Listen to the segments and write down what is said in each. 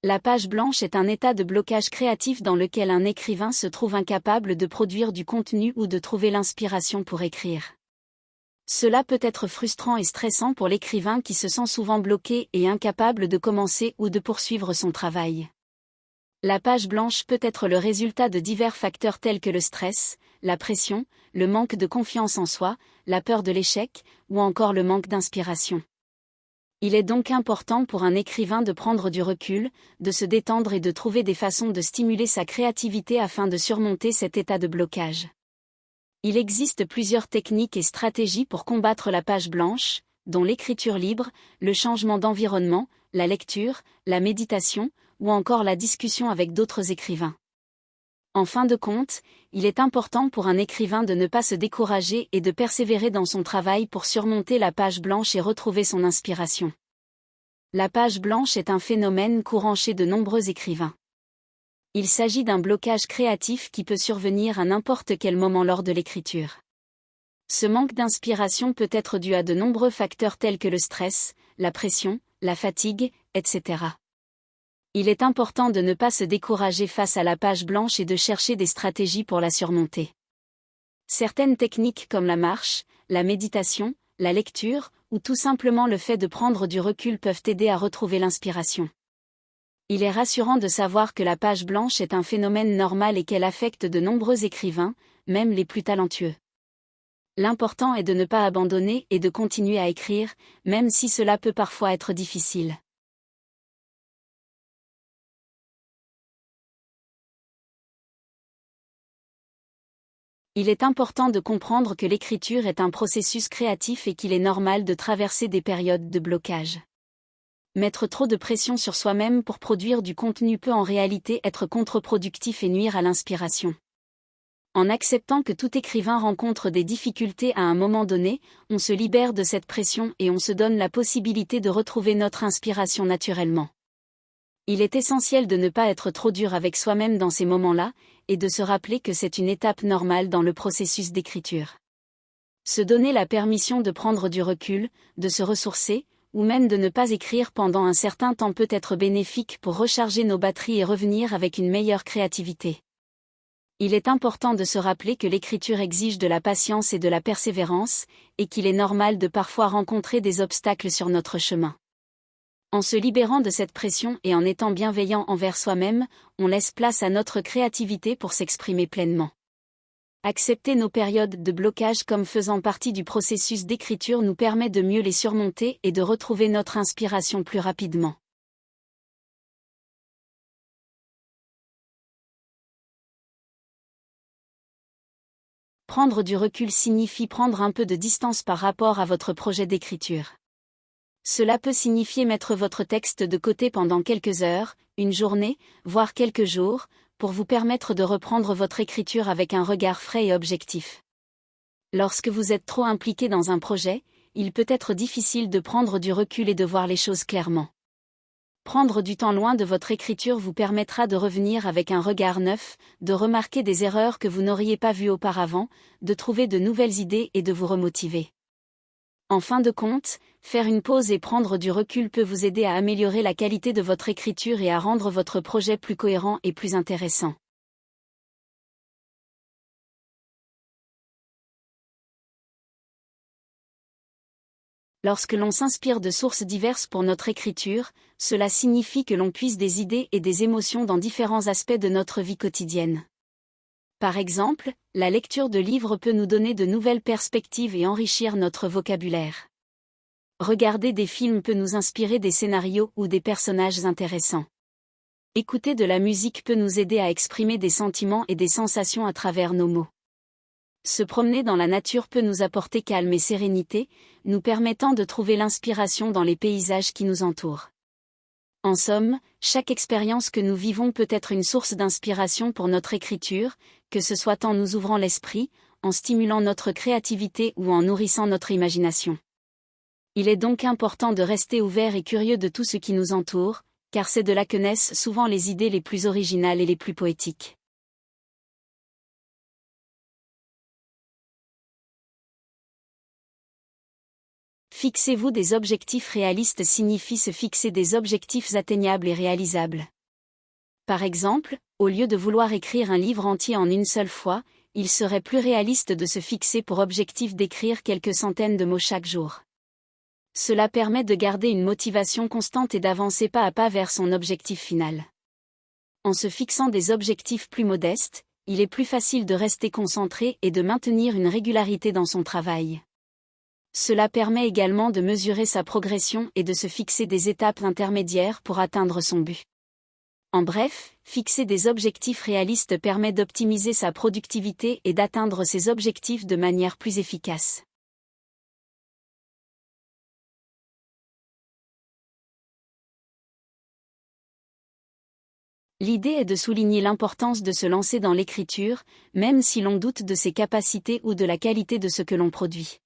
La page blanche est un état de blocage créatif dans lequel un écrivain se trouve incapable de produire du contenu ou de trouver l'inspiration pour écrire. Cela peut être frustrant et stressant pour l'écrivain qui se sent souvent bloqué et incapable de commencer ou de poursuivre son travail. La page blanche peut être le résultat de divers facteurs tels que le stress, la pression, le manque de confiance en soi, la peur de l'échec, ou encore le manque d'inspiration. Il est donc important pour un écrivain de prendre du recul, de se détendre et de trouver des façons de stimuler sa créativité afin de surmonter cet état de blocage. Il existe plusieurs techniques et stratégies pour combattre la page blanche, dont l'écriture libre, le changement d'environnement, la lecture, la méditation, ou encore la discussion avec d'autres écrivains. En fin de compte, il est important pour un écrivain de ne pas se décourager et de persévérer dans son travail pour surmonter la page blanche et retrouver son inspiration. La page blanche est un phénomène courant chez de nombreux écrivains. Il s'agit d'un blocage créatif qui peut survenir à n'importe quel moment lors de l'écriture. Ce manque d'inspiration peut être dû à de nombreux facteurs tels que le stress, la pression, la fatigue, etc. Il est important de ne pas se décourager face à la page blanche et de chercher des stratégies pour la surmonter. Certaines techniques comme la marche, la méditation, la lecture, ou tout simplement le fait de prendre du recul peuvent aider à retrouver l'inspiration. Il est rassurant de savoir que la page blanche est un phénomène normal et qu'elle affecte de nombreux écrivains, même les plus talentueux. L'important est de ne pas abandonner et de continuer à écrire, même si cela peut parfois être difficile. Il est important de comprendre que l'écriture est un processus créatif et qu'il est normal de traverser des périodes de blocage. Mettre trop de pression sur soi-même pour produire du contenu peut en réalité être contre-productif et nuire à l'inspiration. En acceptant que tout écrivain rencontre des difficultés à un moment donné, on se libère de cette pression et on se donne la possibilité de retrouver notre inspiration naturellement. Il est essentiel de ne pas être trop dur avec soi-même dans ces moments-là, et de se rappeler que c'est une étape normale dans le processus d'écriture. Se donner la permission de prendre du recul, de se ressourcer, ou même de ne pas écrire pendant un certain temps peut être bénéfique pour recharger nos batteries et revenir avec une meilleure créativité. Il est important de se rappeler que l'écriture exige de la patience et de la persévérance, et qu'il est normal de parfois rencontrer des obstacles sur notre chemin. En se libérant de cette pression et en étant bienveillant envers soi-même, on laisse place à notre créativité pour s'exprimer pleinement. Accepter nos périodes de blocage comme faisant partie du processus d'écriture nous permet de mieux les surmonter et de retrouver notre inspiration plus rapidement. Prendre du recul signifie prendre un peu de distance par rapport à votre projet d'écriture. Cela peut signifier mettre votre texte de côté pendant quelques heures, une journée, voire quelques jours, pour vous permettre de reprendre votre écriture avec un regard frais et objectif. Lorsque vous êtes trop impliqué dans un projet, il peut être difficile de prendre du recul et de voir les choses clairement. Prendre du temps loin de votre écriture vous permettra de revenir avec un regard neuf, de remarquer des erreurs que vous n'auriez pas vues auparavant, de trouver de nouvelles idées et de vous remotiver. En fin de compte, faire une pause et prendre du recul peut vous aider à améliorer la qualité de votre écriture et à rendre votre projet plus cohérent et plus intéressant. Lorsque l'on s'inspire de sources diverses pour notre écriture, cela signifie que l'on puise des idées et des émotions dans différents aspects de notre vie quotidienne. Par exemple, la lecture de livres peut nous donner de nouvelles perspectives et enrichir notre vocabulaire. Regarder des films peut nous inspirer des scénarios ou des personnages intéressants. Écouter de la musique peut nous aider à exprimer des sentiments et des sensations à travers nos mots. Se promener dans la nature peut nous apporter calme et sérénité, nous permettant de trouver l'inspiration dans les paysages qui nous entourent. En somme, chaque expérience que nous vivons peut être une source d'inspiration pour notre écriture, que ce soit en nous ouvrant l'esprit, en stimulant notre créativité ou en nourrissant notre imagination. Il est donc important de rester ouvert et curieux de tout ce qui nous entoure, car c'est de là que naissent souvent les idées les plus originales et les plus poétiques. Fixez-vous des objectifs réalistes signifie se fixer des objectifs atteignables et réalisables. Par exemple, au lieu de vouloir écrire un livre entier en une seule fois, il serait plus réaliste de se fixer pour objectif d'écrire quelques centaines de mots chaque jour. Cela permet de garder une motivation constante et d'avancer pas à pas vers son objectif final. En se fixant des objectifs plus modestes, il est plus facile de rester concentré et de maintenir une régularité dans son travail. Cela permet également de mesurer sa progression et de se fixer des étapes intermédiaires pour atteindre son but. En bref, fixer des objectifs réalistes permet d'optimiser sa productivité et d'atteindre ses objectifs de manière plus efficace. L'idée est de souligner l'importance de se lancer dans l'écriture, même si l'on doute de ses capacités ou de la qualité de ce que l'on produit.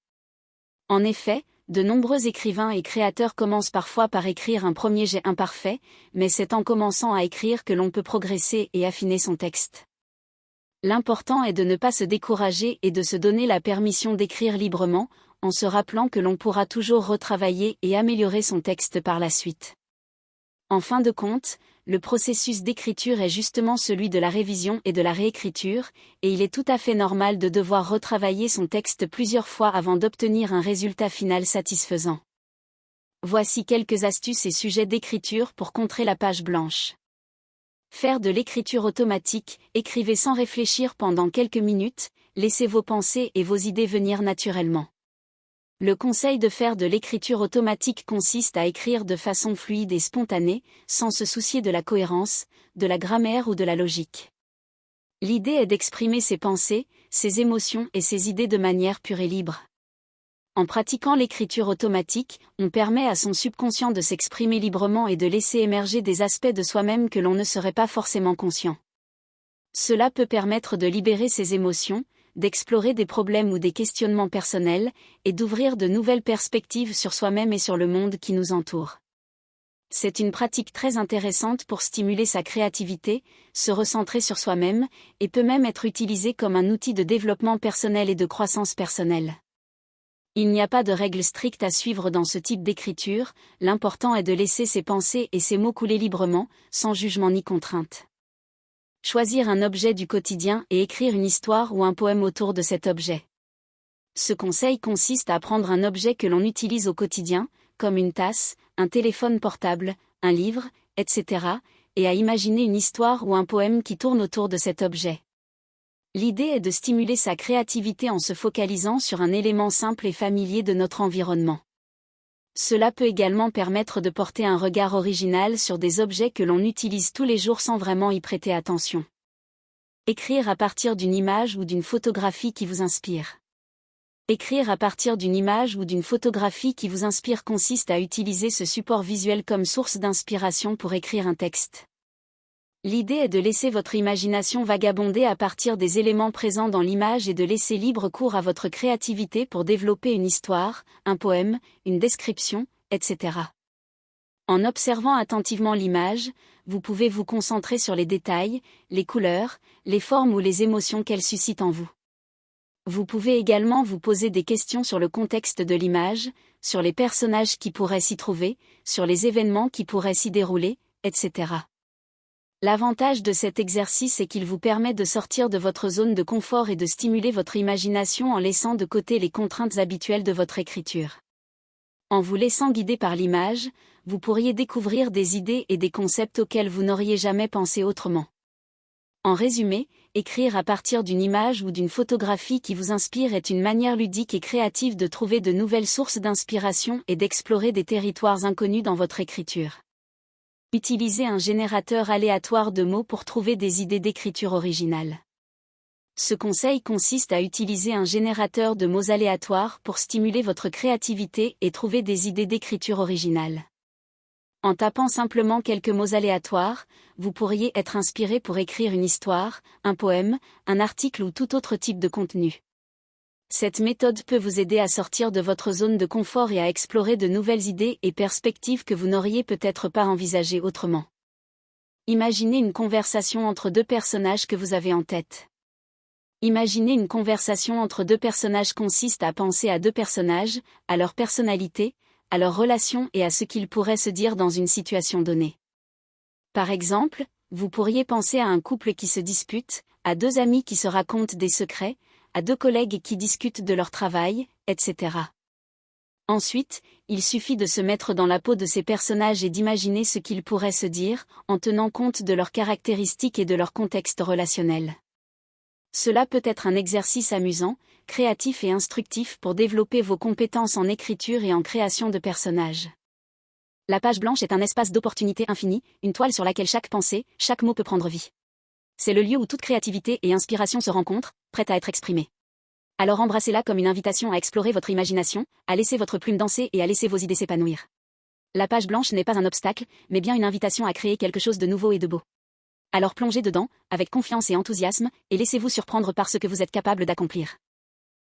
En effet, de nombreux écrivains et créateurs commencent parfois par écrire un premier jet imparfait, mais c'est en commençant à écrire que l'on peut progresser et affiner son texte. L'important est de ne pas se décourager et de se donner la permission d'écrire librement, en se rappelant que l'on pourra toujours retravailler et améliorer son texte par la suite. En fin de compte, le processus d'écriture est justement celui de la révision et de la réécriture, et il est tout à fait normal de devoir retravailler son texte plusieurs fois avant d'obtenir un résultat final satisfaisant. Voici quelques astuces et sujets d'écriture pour contrer la page blanche. Faire de l'écriture automatique, écrivez sans réfléchir pendant quelques minutes, laissez vos pensées et vos idées venir naturellement. Le conseil de faire de l'écriture automatique consiste à écrire de façon fluide et spontanée, sans se soucier de la cohérence, de la grammaire ou de la logique. L'idée est d'exprimer ses pensées, ses émotions et ses idées de manière pure et libre. En pratiquant l'écriture automatique, on permet à son subconscient de s'exprimer librement et de laisser émerger des aspects de soi-même que l'on ne serait pas forcément conscient. Cela peut permettre de libérer ses émotions, d'explorer des problèmes ou des questionnements personnels, et d'ouvrir de nouvelles perspectives sur soi-même et sur le monde qui nous entoure. C'est une pratique très intéressante pour stimuler sa créativité, se recentrer sur soi-même, et peut même être utilisée comme un outil de développement personnel et de croissance personnelle. Il n'y a pas de règles strictes à suivre dans ce type d'écriture, l'important est de laisser ses pensées et ses mots couler librement, sans jugement ni contrainte. Choisir un objet du quotidien et écrire une histoire ou un poème autour de cet objet. Ce conseil consiste à prendre un objet que l'on utilise au quotidien, comme une tasse, un téléphone portable, un livre, etc., et à imaginer une histoire ou un poème qui tourne autour de cet objet. L'idée est de stimuler sa créativité en se focalisant sur un élément simple et familier de notre environnement. Cela peut également permettre de porter un regard original sur des objets que l'on utilise tous les jours sans vraiment y prêter attention. Écrire à partir d'une image ou d'une photographie qui vous inspire. Écrire à partir d'une image ou d'une photographie qui vous inspire consiste à utiliser ce support visuel comme source d'inspiration pour écrire un texte. L'idée est de laisser votre imagination vagabonder à partir des éléments présents dans l'image et de laisser libre cours à votre créativité pour développer une histoire, un poème, une description, etc. En observant attentivement l'image, vous pouvez vous concentrer sur les détails, les couleurs, les formes ou les émotions qu'elle suscite en vous. Vous pouvez également vous poser des questions sur le contexte de l'image, sur les personnages qui pourraient s'y trouver, sur les événements qui pourraient s'y dérouler, etc. L'avantage de cet exercice est qu'il vous permet de sortir de votre zone de confort et de stimuler votre imagination en laissant de côté les contraintes habituelles de votre écriture. En vous laissant guider par l'image, vous pourriez découvrir des idées et des concepts auxquels vous n'auriez jamais pensé autrement. En résumé, écrire à partir d'une image ou d'une photographie qui vous inspire est une manière ludique et créative de trouver de nouvelles sources d'inspiration et d'explorer des territoires inconnus dans votre écriture. Utilisez un générateur aléatoire de mots pour trouver des idées d'écriture originale. Ce conseil consiste à utiliser un générateur de mots aléatoires pour stimuler votre créativité et trouver des idées d'écriture originale. En tapant simplement quelques mots aléatoires, vous pourriez être inspiré pour écrire une histoire, un poème, un article ou tout autre type de contenu. Cette méthode peut vous aider à sortir de votre zone de confort et à explorer de nouvelles idées et perspectives que vous n'auriez peut-être pas envisagées autrement. Imaginez une conversation entre deux personnages que vous avez en tête. Imaginez une conversation entre deux personnages consiste à penser à deux personnages, à leur personnalité, à leurs relations et à ce qu'ils pourraient se dire dans une situation donnée. Par exemple, vous pourriez penser à un couple qui se dispute, à deux amis qui se racontent des secrets, à deux collègues qui discutent de leur travail, etc. Ensuite, il suffit de se mettre dans la peau de ces personnages et d'imaginer ce qu'ils pourraient se dire, en tenant compte de leurs caractéristiques et de leur contexte relationnel. Cela peut être un exercice amusant, créatif et instructif pour développer vos compétences en écriture et en création de personnages. La page blanche est un espace d'opportunités infini, une toile sur laquelle chaque pensée, chaque mot peut prendre vie. C'est le lieu où toute créativité et inspiration se rencontrent, prêtes à être exprimées. Alors embrassez-la comme une invitation à explorer votre imagination, à laisser votre plume danser et à laisser vos idées s'épanouir. La page blanche n'est pas un obstacle, mais bien une invitation à créer quelque chose de nouveau et de beau. Alors plongez dedans, avec confiance et enthousiasme, et laissez-vous surprendre par ce que vous êtes capable d'accomplir.